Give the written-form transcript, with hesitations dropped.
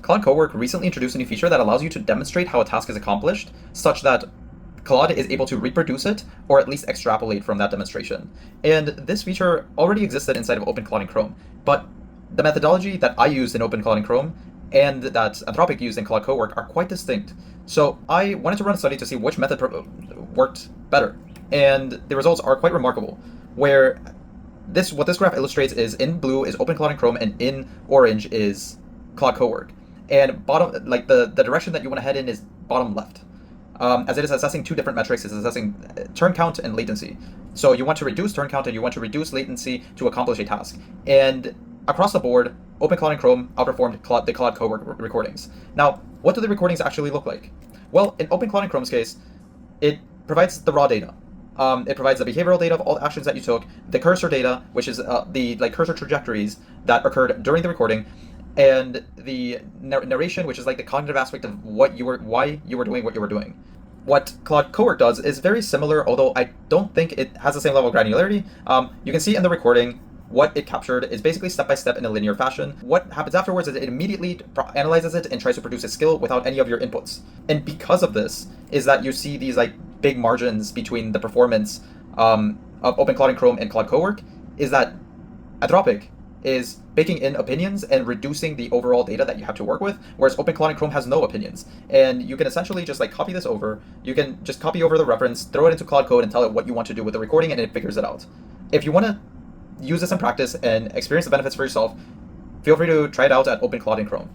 Claude Cowork recently introduced a new feature that allows you to demonstrate how a task is accomplished, such that Claude is able to reproduce it, or at least extrapolate from that demonstration. And this feature already existed inside of open-claude-in-chrome, but the methodology that I used in open-claude-in-chrome and that Anthropic used in Claude Cowork are quite distinct. So I wanted to run a study to see which method worked better, and the results are quite remarkable, where what this graph illustrates is in blue is open-claude-in-chrome and in orange is Claude Cowork. And bottom, like the direction that you want to head in is bottom left. As it is assessing two different metrics. It's assessing turn count and latency. So you want to reduce turn count and you want to reduce latency to accomplish a task. And across the board, open-claude-in-chrome outperformed the Claude Cowork recordings. Now, what do the recordings actually look like? Well, in open-claude-in-chrome's case, it provides the raw data. It provides the behavioral data of all the actions that you took, the cursor data, which is the cursor trajectories that occurred during the recording, and the narration, which is like the cognitive aspect of why you were doing what you were doing. What Claude Cowork does is very similar, although I don't think it has the same level of granularity. You can see in the recording what it captured is basically step-by-step in a linear fashion. What happens afterwards is it immediately analyzes it and tries to produce a skill without any of your inputs. And because of this is that you see these like big margins between the performance of open-claude-in-chrome and Claude Cowork, is that Anthropic is baking in opinions and reducing the overall data that you have to work with, whereas open-claude-in-chrome has no opinions. And you can essentially just like copy this over. You can just copy over the reference, throw it into Claude Code, and tell it what you want to do with the recording, and it figures it out. If you want to use this in practice and experience the benefits for yourself, feel free to try it out at open-claude-in-chrome.